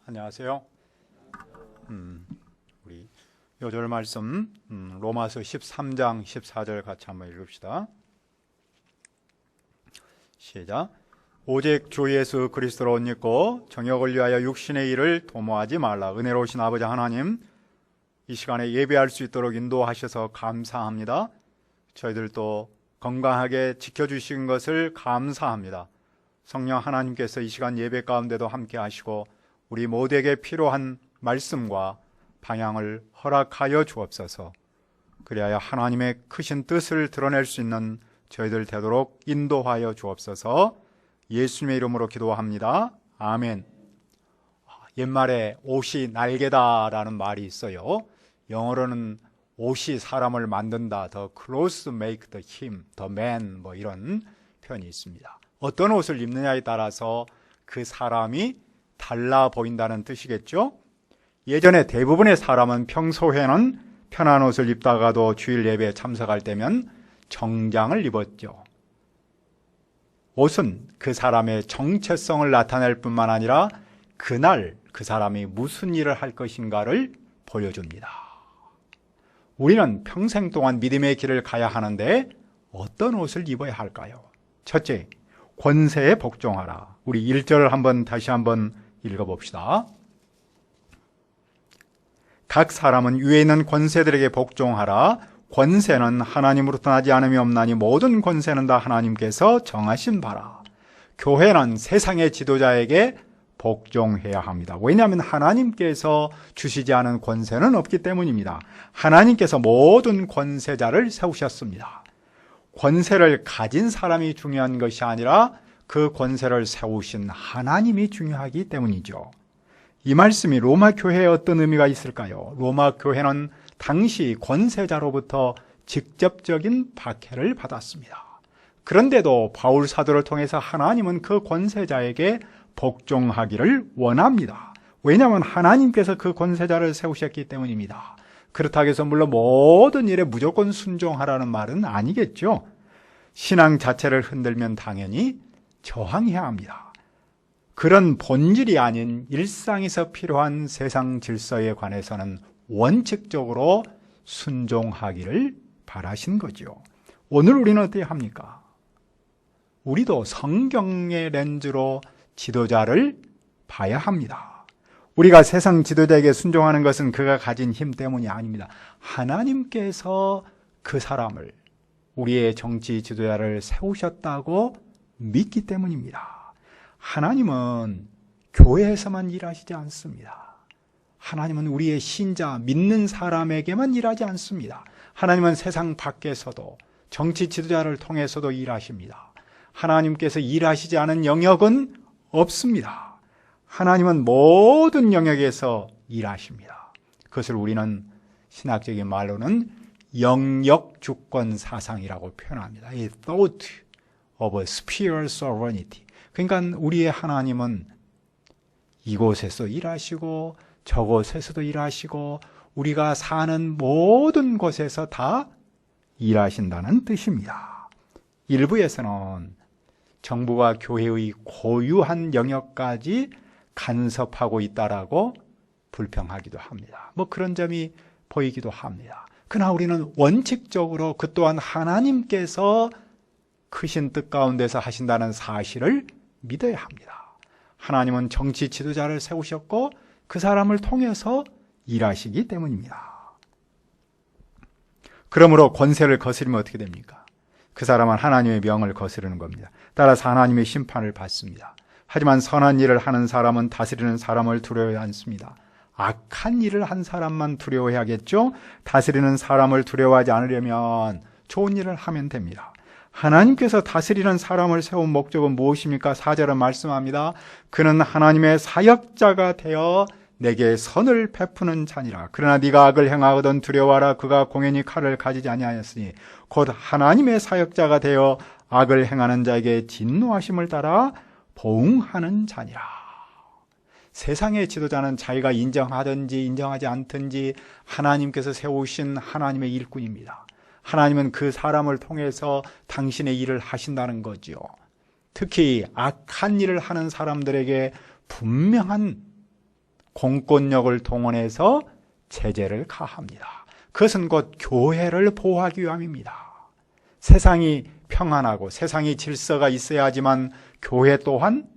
안녕하세요. 우리 요절 말씀 로마서 13장 14절 같이 한번 읽읍시다. 시작. 오직 주 예수 그리스도로 옷 입고 정욕을 위하여 육신의 일을 도모하지 말라. 은혜로우신 아버지 하나님, 이 시간에 예배할 수 있도록 인도하셔서 감사합니다. 저희들도 건강하게 지켜주신 것을 감사합니다. 성령 하나님께서 이 시간 예배 가운데도 함께 하시고 우리 모두에게 필요한 말씀과 방향을 허락하여 주옵소서. 그리하여 하나님의 크신 뜻을 드러낼 수 있는 저희들 되도록 인도하여 주옵소서. 예수님의 이름으로 기도합니다. 아멘. 옛말에 옷이 날개다라는 말이 있어요. 영어로는 옷이 사람을 만든다. The clothes make the him, the man, 이런 표현이 있습니다. 어떤 옷을 입느냐에 따라서 그 사람이 달라 보인다는 뜻이겠죠. 예전에 대부분의 사람은 평소에는 편한 옷을 입다가도 주일 예배에 참석할 때면 정장을 입었죠. 옷은 그 사람의 정체성을 나타낼 뿐만 아니라 그날 그 사람이 무슨 일을 할 것인가를 보여줍니다. 우리는 평생 동안 믿음의 길을 가야 하는데 어떤 옷을 입어야 할까요? 첫째, 권세에 복종하라. 우리 1절을 다시 한번 읽어봅시다. 각 사람은 위에 있는 권세들에게 복종하라. 권세는 하나님으로부터 나지 않음이 없나니 모든 권세는 다 하나님께서 정하신 바라. 교회는 세상의 지도자에게 복종해야 합니다. 왜냐하면 하나님께서 주시지 않은 권세는 없기 때문입니다. 하나님께서 모든 권세자를 세우셨습니다. 권세를 가진 사람이 중요한 것이 아니라 그 권세를 세우신 하나님이 중요하기 때문이죠. 이 말씀이 로마 교회에 어떤 의미가 있을까요? 로마 교회는 당시 권세자로부터 직접적인 박해를 받았습니다. 그런데도 바울 사도를 통해서 하나님은 그 권세자에게 복종하기를 원합니다. 왜냐하면 하나님께서 그 권세자를 세우셨기 때문입니다. 그렇다고 해서 물론 모든 일에 무조건 순종하라는 말은 아니겠죠. 신앙 자체를 흔들면 당연히 저항해야 합니다. 그런 본질이 아닌 일상에서 필요한 세상 질서에 관해서는 원칙적으로 순종하기를 바라신 거죠. 오늘 우리는 어떻게 합니까? 우리도 성경의 렌즈로 지도자를 봐야 합니다. 우리가 세상 지도자에게 순종하는 것은 그가 가진 힘 때문이 아닙니다. 하나님께서 그 사람을, 우리의 정치 지도자를 세우셨다고 믿기 때문입니다. 하나님은 교회에서만 일하시지 않습니다. 하나님은 우리의 신자, 믿는 사람에게만 일하지 않습니다. 하나님은 세상 밖에서도 정치 지도자를 통해서도 일하십니다. 하나님께서 일하시지 않은 영역은 없습니다. 하나님은 모든 영역에서 일하십니다. 그것을 우리는 신학적인 말로는 영역 주권 사상이라고 표현합니다. A thought of a sphere sovereignty. 그러니까 우리의 하나님은 이곳에서 일하시고 저곳에서도 일하시고 우리가 사는 모든 곳에서 다 일하신다는 뜻입니다. 일부에서는 정부가 교회의 고유한 영역까지 간섭하고 있다라고 불평하기도 합니다. 그런 점이 보이기도 합니다. 그러나 우리는 원칙적으로 그 또한 하나님께서 크신 뜻 가운데서 하신다는 사실을 믿어야 합니다. 하나님은 정치 지도자를 세우셨고 그 사람을 통해서 일하시기 때문입니다. 그러므로 권세를 거스르면 어떻게 됩니까? 그 사람은 하나님의 명을 거스르는 겁니다. 따라서 하나님의 심판을 받습니다. 하지만 선한 일을 하는 사람은 다스리는 사람을 두려워하지 않습니다. 악한 일을 한 사람만 두려워해야겠죠? 다스리는 사람을 두려워하지 않으려면 좋은 일을 하면 됩니다. 하나님께서 다스리는 사람을 세운 목적은 무엇입니까? 4절은 말씀합니다. 그는 하나님의 사역자가 되어 내게 선을 베푸는 자니라. 그러나 네가 악을 행하거든 두려워하라. 그가 공연히 칼을 가지지 아니하였으니 곧 하나님의 사역자가 되어 악을 행하는 자에게 진노하심을 따라 보응하는 자니라. 세상의 지도자는 자기가 인정하든지 인정하지 않든지 하나님께서 세우신 하나님의 일꾼입니다. 하나님은 그 사람을 통해서 당신의 일을 하신다는 거죠. 특히 악한 일을 하는 사람들에게 분명한 공권력을 동원해서 제재를 가합니다. 그것은 곧 교회를 보호하기 위함입니다. 세상이 평안하고 세상이 질서가 있어야 하지만 교회 또한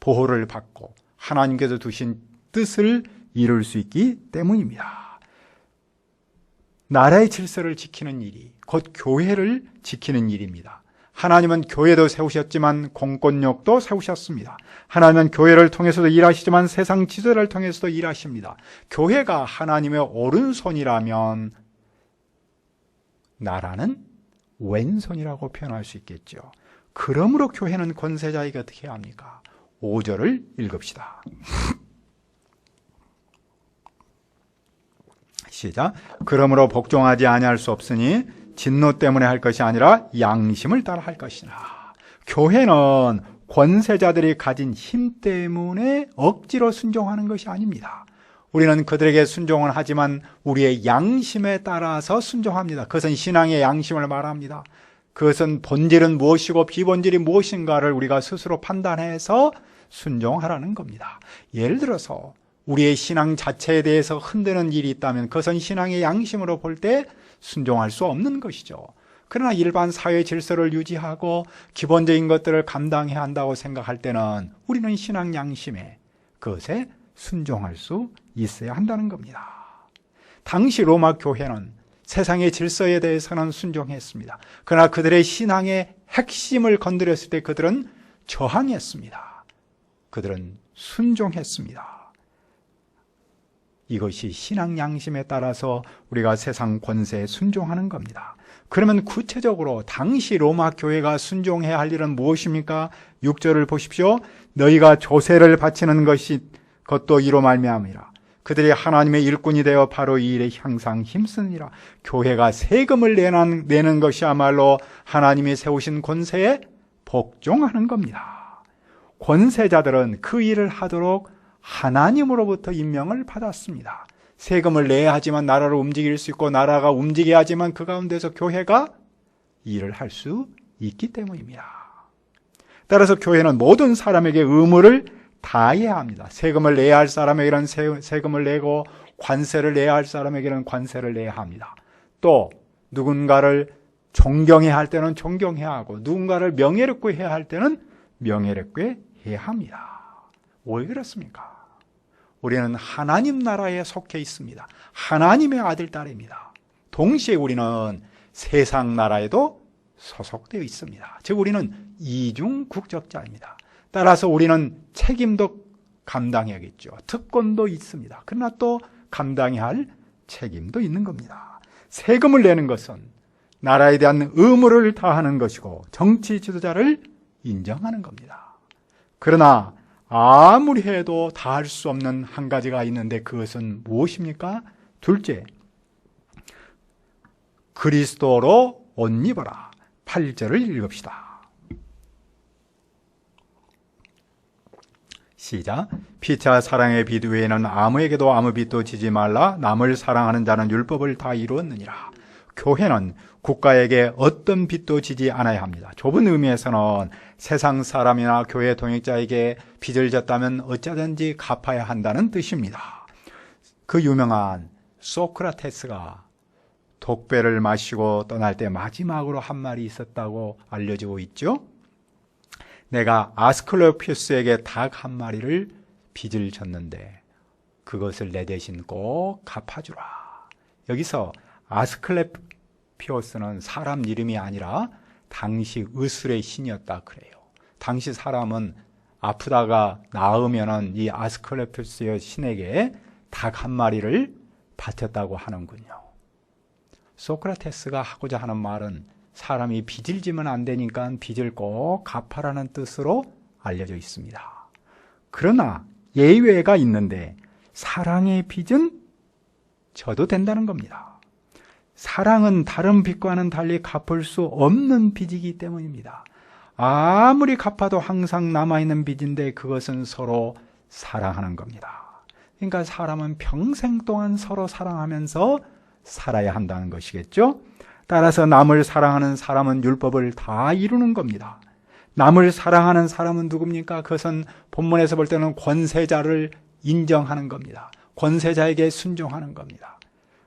보호를 받고 하나님께서 두신 뜻을 이룰 수 있기 때문입니다. 나라의 질서를 지키는 일이 곧 교회를 지키는 일입니다. 하나님은 교회도 세우셨지만 공권력도 세우셨습니다. 하나님은 교회를 통해서도 일하시지만 세상 지도를 통해서도 일하십니다. 교회가 하나님의 오른손이라면 나라는 왼손이라고 표현할 수 있겠죠. 그러므로 교회는 권세자에게 어떻게 해야 합니까? 5절을 읽읍시다. 시작. 그러므로 복종하지 아니할 수 없으니 진노 때문에 할 것이 아니라 양심을 따라 할 것이나. 교회는 권세자들이 가진 힘 때문에 억지로 순종하는 것이 아닙니다. 우리는 그들에게 순종을 하지만 우리의 양심에 따라서 순종합니다. 그것은 신앙의 양심을 말합니다. 그것은 본질은 무엇이고 비본질이 무엇인가를 우리가 스스로 판단해서 순종하라는 겁니다. 예를 들어서 우리의 신앙 자체에 대해서 흔드는 일이 있다면 그것은 신앙의 양심으로 볼 때 순종할 수 없는 것이죠. 그러나 일반 사회 질서를 유지하고 기본적인 것들을 감당해야 한다고 생각할 때는 우리는 신앙 양심에 그것에 순종할 수 있어야 한다는 겁니다. 당시 로마 교회는 세상의 질서에 대해서는 순종했습니다. 그러나 그들의 신앙의 핵심을 건드렸을 때 그들은 저항했습니다. 그들은 순종했습니다. 이것이 신앙 양심에 따라서 우리가 세상 권세에 순종하는 겁니다. 그러면 구체적으로 당시 로마 교회가 순종해야 할 일은 무엇입니까? 6절을 보십시오. 너희가 조세를 바치는 것도 이로 말미암으리라. 그들이 하나님의 일꾼이 되어 바로 이 일에 항상 힘쓰니라. 교회가 세금을 내는 것이야말로 하나님이 세우신 권세에 복종하는 겁니다. 권세자들은 그 일을 하도록 하나님으로부터 임명을 받았습니다. 세금을 내야 하지만 나라를 움직일 수 있고 나라가 움직여야 하지만 그 가운데서 교회가 일을 할 수 있기 때문입니다. 따라서 교회는 모든 사람에게 의무를 다해야 합니다. 세금을 내야 할 사람에게는 세금을 내고 관세를 내야 할 사람에게는 관세를 내야 합니다. 또 누군가를 존경해야 할 때는 존경해야 하고 누군가를 명예롭게 해야 할 때는 명예롭게 해야 합니다. 왜 그렇습니까? 우리는 하나님 나라에 속해 있습니다. 하나님의 아들, 딸입니다. 동시에 우리는 세상 나라에도 소속되어 있습니다. 즉 우리는 이중 국적자입니다. 따라서 우리는 책임도 감당해야겠죠. 특권도 있습니다. 그러나 또 감당해야 할 책임도 있는 겁니다. 세금을 내는 것은 나라에 대한 의무를 다하는 것이고 정치 지도자를 인정하는 겁니다. 그러나 아무리 해도 다할 수 없는 한 가지가 있는데 그것은 무엇입니까? 둘째, 그리스도로 옷 입어라. 8절을 읽읍시다. 시작. 피차 사랑의 빚 외에는 아무에게도 아무 빚도 지지 말라. 남을 사랑하는 자는 율법을 다 이루었느니라. 교회는 국가에게 어떤 빚도 지지 않아야 합니다. 좁은 의미에서는 세상 사람이나 교회 동역자에게 빚을 졌다면 어쩌든지 갚아야 한다는 뜻입니다. 그 유명한 소크라테스가 독배를 마시고 떠날 때 마지막으로 한 말이 있었다고 알려지고 있죠. 내가 아스클로피우스에게 닭 한 마리를 빚을 졌는데 그것을 내 대신 꼭 갚아주라. 여기서 아스클레피오스는 사람 이름이 아니라 당시 의술의 신이었다 그래요. 당시 사람은 아프다가 나으면은 이 아스클레피오스의 신에게 닭 한 마리를 바쳤다고 하는군요. 소크라테스가 하고자 하는 말은 사람이 빚을 지면 안 되니까 빚을 꼭 갚아라는 뜻으로 알려져 있습니다. 그러나 예외가 있는데 사랑의 빚은 져도 된다는 겁니다. 사랑은 다른 빚과는 달리 갚을 수 없는 빚이기 때문입니다. 아무리 갚아도 항상 남아있는 빚인데 그것은 서로 사랑하는 겁니다. 그러니까 사람은 평생 동안 서로 사랑하면서 살아야 한다는 것이겠죠. 따라서 남을 사랑하는 사람은 율법을 다 이루는 겁니다. 남을 사랑하는 사람은 누굽니까? 그것은 본문에서 볼 때는 권세자를 인정하는 겁니다. 권세자에게 순종하는 겁니다.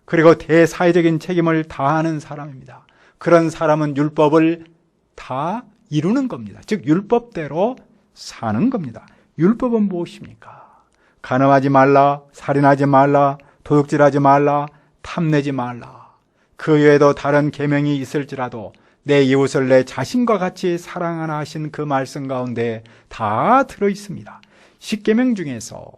그리고 대사회적인 책임을 다하는 사람입니다. 그런 사람은 율법을 다 이루는 겁니다. 즉 율법대로 사는 겁니다. 율법은 무엇입니까? 간음하지 말라, 살인하지 말라, 도둑질하지 말라, 탐내지 말라. 그 외에도 다른 계명이 있을지라도 내 이웃을 내 자신과 같이 사랑하라 하신 그 말씀 가운데 다 들어있습니다. 10계명 중에서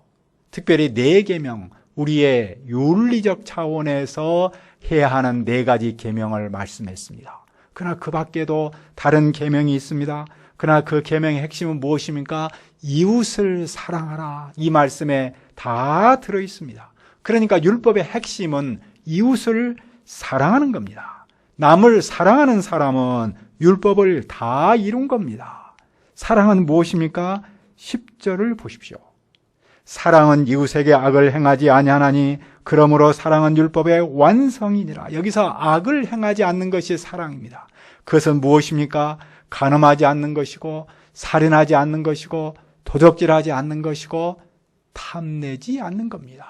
특별히 4계명, 우리의 윤리적 차원에서 해야 하는 4가지 계명을 말씀했습니다. 그러나 그 밖에도 다른 계명이 있습니다. 그러나 그 계명의 핵심은 무엇입니까? 이웃을 사랑하라. 이 말씀에 다 들어있습니다. 그러니까 율법의 핵심은 이웃을 사랑하는 겁니다. 남을 사랑하는 사람은 율법을 다 이룬 겁니다. 사랑은 무엇입니까? 10절을 보십시오. 사랑은 이웃에게 악을 행하지 아니하나니 그러므로 사랑은 율법의 완성이니라. 여기서 악을 행하지 않는 것이 사랑입니다. 그것은 무엇입니까? 간음하지 않는 것이고, 살인하지 않는 것이고, 도적질하지 않는 것이고, 탐내지 않는 겁니다.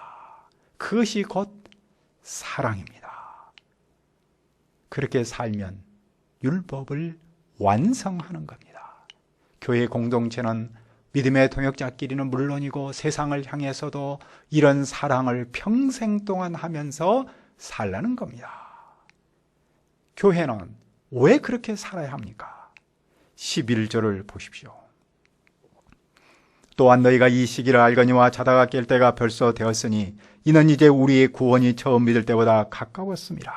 그것이 곧 사랑입니다. 그렇게 살면 율법을 완성하는 겁니다. 교회 공동체는 믿음의 동역자끼리는 물론이고 세상을 향해서도 이런 사랑을 평생 동안 하면서 살라는 겁니다. 교회는 왜 그렇게 살아야 합니까? 11절을 보십시오. 또한 너희가 이 시기를 알거니와 자다가 깰 때가 벌써 되었으니 이는 이제 우리의 구원이 처음 믿을 때보다 가까웠습니다.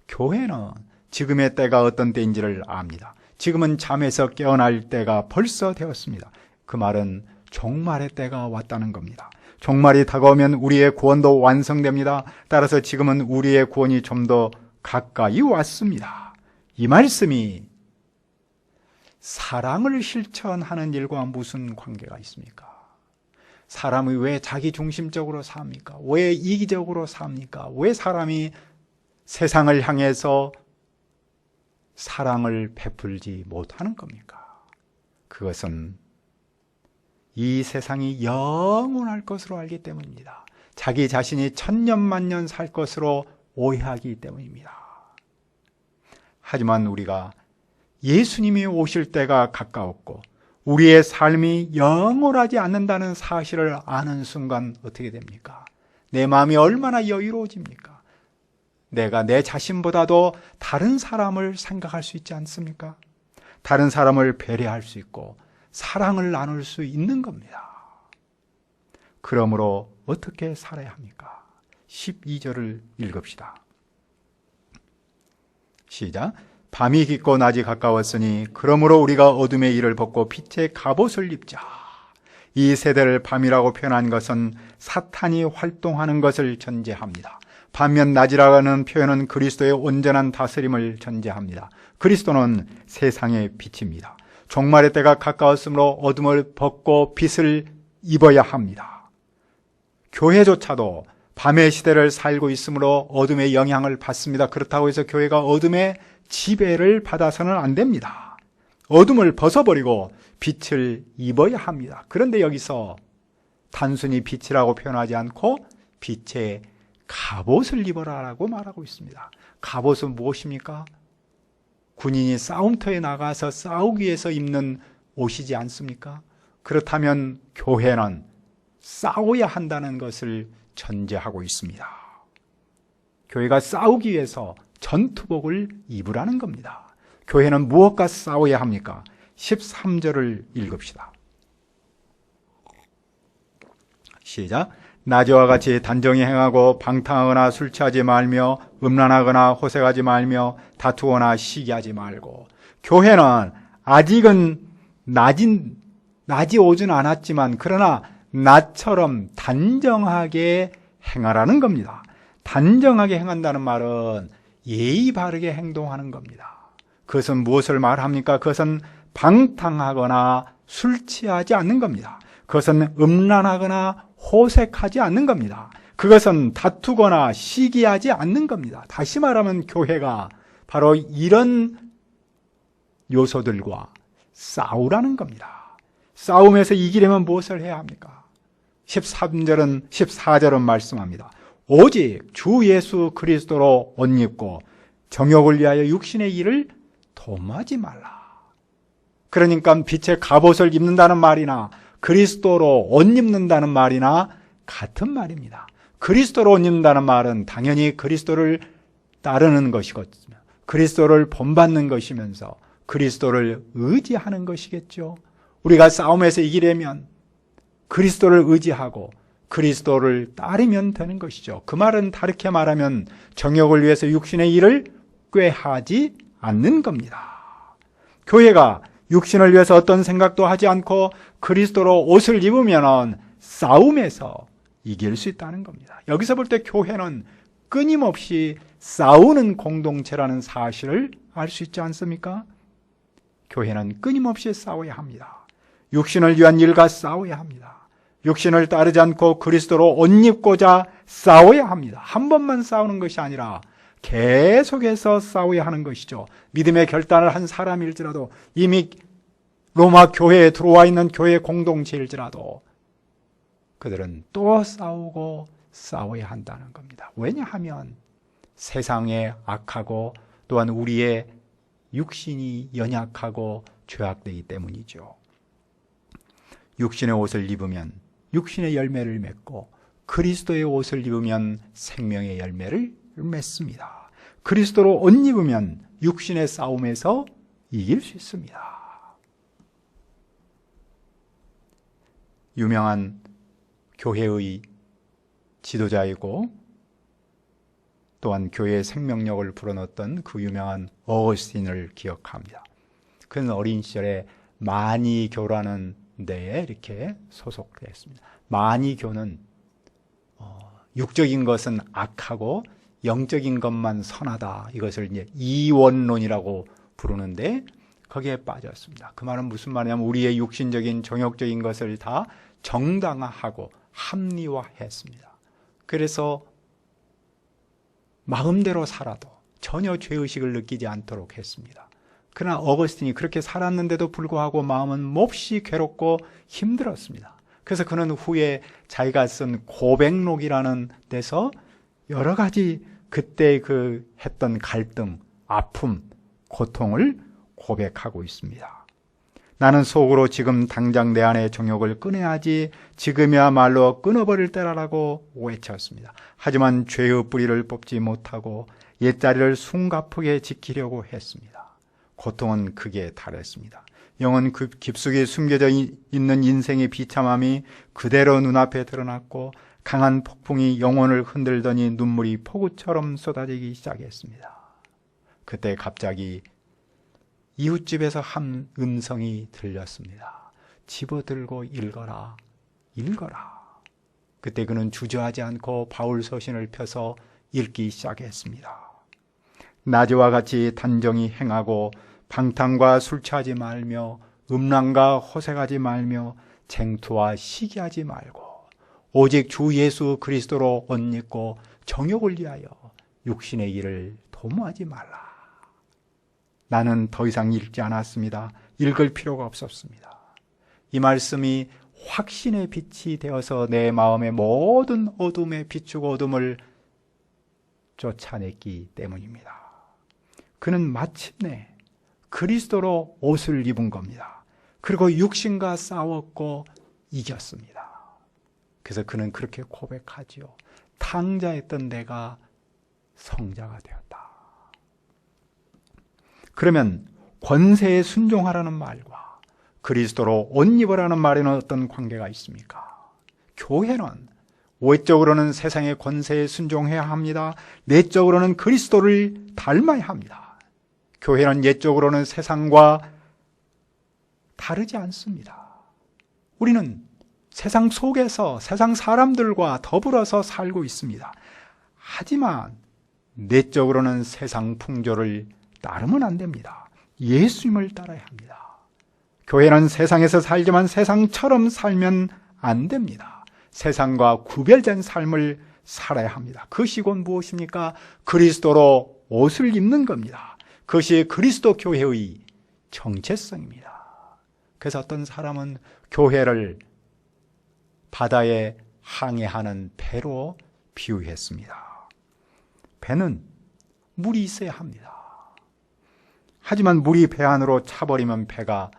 교회는 지금의 때가 어떤 때인지를 압니다. 지금은 잠에서 깨어날 때가 벌써 되었습니다. 그 말은 종말의 때가 왔다는 겁니다. 종말이 다가오면 우리의 구원도 완성됩니다. 따라서 지금은 우리의 구원이 좀 더 가까이 왔습니다. 이 말씀이 사랑을 실천하는 일과 무슨 관계가 있습니까? 사람이 왜 자기중심적으로 삽니까? 왜 이기적으로 삽니까? 왜 사람이 세상을 향해서 사랑을 베풀지 못하는 겁니까? 그것은 이 세상이 영원할 것으로 알기 때문입니다. 자기 자신이 천년만년 살 것으로 오해하기 때문입니다. 하지만 우리가 예수님이 오실 때가 가까웠고 우리의 삶이 영원하지 않는다는 사실을 아는 순간 어떻게 됩니까? 내 마음이 얼마나 여유로워집니까? 내가 내 자신보다도 다른 사람을 생각할 수 있지 않습니까? 다른 사람을 배려할 수 있고 사랑을 나눌 수 있는 겁니다. 그러므로 어떻게 살아야 합니까? 12절을 읽읍시다. 시작. 밤이 깊고 낮이 가까웠으니 그러므로 우리가 어둠의 일을 벗고 빛의 갑옷을 입자. 이 세대를 밤이라고 표현한 것은 사탄이 활동하는 것을 전제합니다. 반면 낮이라는 표현은 그리스도의 온전한 다스림을 전제합니다. 그리스도는 세상의 빛입니다. 종말의 때가 가까웠으므로 어둠을 벗고 빛을 입어야 합니다. 교회조차도 밤의 시대를 살고 있으므로 어둠의 영향을 받습니다. 그렇다고 해서 교회가 어둠의 지배를 받아서는 안 됩니다. 어둠을 벗어버리고 빛을 입어야 합니다. 그런데 여기서 단순히 빛이라고 표현하지 않고 빛의 갑옷을 입어라라고 말하고 있습니다. 갑옷은 무엇입니까? 군인이 싸움터에 나가서 싸우기 위해서 입는 옷이지 않습니까? 그렇다면 교회는 싸워야 한다는 것을 전제하고 있습니다. 교회가 싸우기 위해서 전투복을 입으라는 겁니다. 교회는 무엇과 싸워야 합니까? 13절을 읽읍시다. 시작. 낮에와 같이 단정히 행하고 방탕하거나 술 취하지 말며 음란하거나 호색하지 말며 다투거나 시기하지 말고. 교회는 아직은 낮이 오진 않았지만 그러나 낮처럼 단정하게 행하라는 겁니다. 단정하게 행한다는 말은 예의 바르게 행동하는 겁니다. 그것은 무엇을 말합니까? 그것은 방탕하거나 술 취하지 않는 겁니다. 그것은 음란하거나 호색하지 않는 겁니다. 그것은 다투거나 시기하지 않는 겁니다. 다시 말하면 교회가 바로 이런 요소들과 싸우라는 겁니다. 싸움에서 이기려면 무엇을 해야 합니까? 13절은 14절은 말씀합니다. 오직 주 예수 그리스도로 옷 입고 정욕을 위하여 육신의 일을 도모하지 말라. 그러니까 빛의 갑옷을 입는다는 말이나 그리스도로 옷 입는다는 말이나 같은 말입니다. 그리스도로 옷 입는다는 말은 당연히 그리스도를 따르는 것이거든요. 그리스도를 본받는 것이면서 그리스도를 의지하는 것이겠죠. 우리가 싸움에서 이기려면 그리스도를 의지하고 그리스도를 따르면 되는 것이죠. 그 말은 다르게 말하면 정욕을 위해서 육신의 일을 꾀하지 않는 겁니다. 교회가 육신을 위해서 어떤 생각도 하지 않고 그리스도로 옷을 입으면 싸움에서 이길 수 있다는 겁니다. 여기서 볼 때 교회는 끊임없이 싸우는 공동체라는 사실을 알 수 있지 않습니까? 교회는 끊임없이 싸워야 합니다. 육신을 위한 일과 싸워야 합니다. 육신을 따르지 않고 그리스도로 옷 입고자 싸워야 합니다. 한 번만 싸우는 것이 아니라 계속해서 싸워야 하는 것이죠. 믿음의 결단을 한 사람일지라도 이미 로마 교회에 들어와 있는 교회 공동체일지라도 그들은 또 싸우고 싸워야 한다는 겁니다. 왜냐하면 세상에 악하고 또한 우리의 육신이 연약하고 죄악되기 때문이죠. 육신의 옷을 입으면 육신의 열매를 맺고 그리스도의 옷을 입으면 생명의 열매를 맺습니다. 그리스도로 옷 입으면 육신의 싸움에서 이길 수 있습니다. 유명한 교회의 지도자이고 또한 교회의 생명력을 불어넣었던 그 유명한 어거스틴을 기억합니다. 그는 어린 시절에 마니교라는 데에 이렇게 소속되었습니다. 마니교는 육적인 것은 악하고 영적인 것만 선하다. 이것을 이제 이원론이라고 부르는데 거기에 빠졌습니다. 그 말은 무슨 말이냐면 우리의 육신적인 정욕적인 것을 다 정당화하고 합리화했습니다. 그래서 마음대로 살아도 전혀 죄의식을 느끼지 않도록 했습니다. 그러나 어거스틴이 그렇게 살았는데도 불구하고 마음은 몹시 괴롭고 힘들었습니다. 그래서 그는 후에 자기가 쓴 고백록이라는 데서 여러 가지 그때 그 했던 갈등, 아픔, 고통을 고백하고 있습니다. 나는 속으로 지금 당장 내 안의 정욕을 끊어야지 지금이야말로 끊어버릴 때라고 외쳤습니다. 하지만 죄의 뿌리를 뽑지 못하고 옛자리를 숨가쁘게 지키려고 했습니다. 고통은 극에 달했습니다. 영은 깊숙이 숨겨져 있는 인생의 비참함이 그대로 눈앞에 드러났고 강한 폭풍이 영혼을 흔들더니 눈물이 폭우처럼 쏟아지기 시작했습니다. 그때 갑자기 이웃집에서 한 음성이 들렸습니다. 집어들고 읽어라, 읽어라. 그때 그는 주저하지 않고 바울 서신을 펴서 읽기 시작했습니다. 낮에와 같이 단정히 행하고 방탕과 술 취하지 말며 음란과 호색하지 말며 쟁투와 시기하지 말고 오직 주 예수 그리스도로 옷 입고 정욕을 위하여 육신의 일을 도모하지 말라. 나는 더 이상 읽지 않았습니다. 읽을 필요가 없었습니다. 이 말씀이 확신의 빛이 되어서 내 마음의 모든 어둠에 비추고 어둠을 쫓아냈기 때문입니다. 그는 마침내 그리스도로 옷을 입은 겁니다. 그리고 육신과 싸웠고 이겼습니다. 그래서 그는 그렇게 고백하지요. 탕자였던 내가 성자가 되었다. 그러면 권세에 순종하라는 말과 그리스도로 옷 입으라는 말에는 어떤 관계가 있습니까? 교회는 외적으로는 세상의 권세에 순종해야 합니다. 내적으로는 그리스도를 닮아야 합니다. 교회는 옛적으로는 세상과 다르지 않습니다. 우리는 세상 속에서 세상 사람들과 더불어서 살고 있습니다. 하지만 내적으로는 세상 풍조를 따르면 안 됩니다. 예수님을 따라야 합니다. 교회는 세상에서 살지만 세상처럼 살면 안 됩니다. 세상과 구별된 삶을 살아야 합니다. 그것이 곧 무엇입니까? 그리스도로 옷을 입는 겁니다. 그것이 그리스도 교회의 정체성입니다. 그래서 어떤 사람은 교회를 바다에 항해하는 배로 비유했습니다. 배는 물이 있어야 합니다. 하지만 물이 배 안으로 차버리면 배가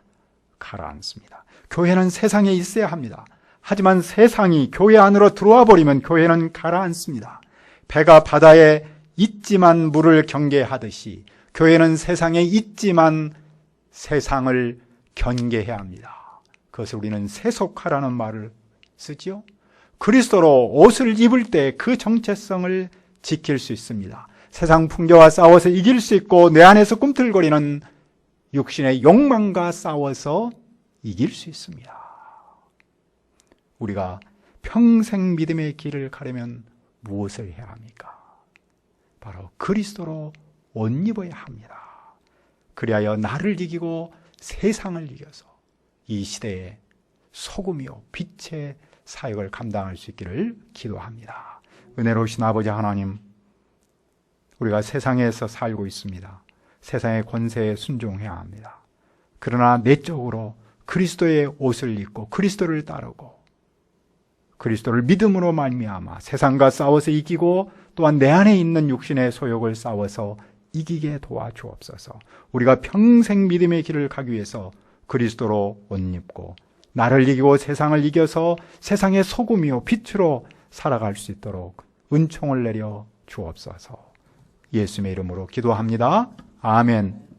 가라앉습니다. 교회는 세상에 있어야 합니다. 하지만 세상이 교회 안으로 들어와 버리면 교회는 가라앉습니다. 배가 바다에 있지만 물을 경계하듯이 교회는 세상에 있지만 세상을 경계해야 합니다. 그것을 우리는 세속화라는 말을 쓰지요. 그리스도로 옷을 입을 때 그 정체성을 지킬 수 있습니다. 세상 풍조와 싸워서 이길 수 있고 내 안에서 꿈틀거리는 육신의 욕망과 싸워서 이길 수 있습니다. 우리가 평생 믿음의 길을 가려면 무엇을 해야 합니까? 바로 그리스도로 옷 입어야 합니다. 그리하여 나를 이기고 세상을 이겨서 이 시대에 소금이요 빛의 사역을 감당할 수 있기를 기도합니다. 은혜로우신 아버지 하나님, 우리가 세상에서 살고 있습니다. 세상의 권세에 순종해야 합니다. 그러나 내적으로 그리스도의 옷을 입고 그리스도를 따르고 그리스도를 믿음으로 말미암아 세상과 싸워서 이기고 또한 내 안에 있는 육신의 소욕을 싸워서 이기게 도와주옵소서. 우리가 평생 믿음의 길을 가기 위해서 그리스도로 옷 입고 나를 이기고 세상을 이겨서 세상의 소금이요 빛으로 살아갈 수 있도록 은총을 내려 주옵소서. 예수님의 이름으로 기도합니다. 아멘.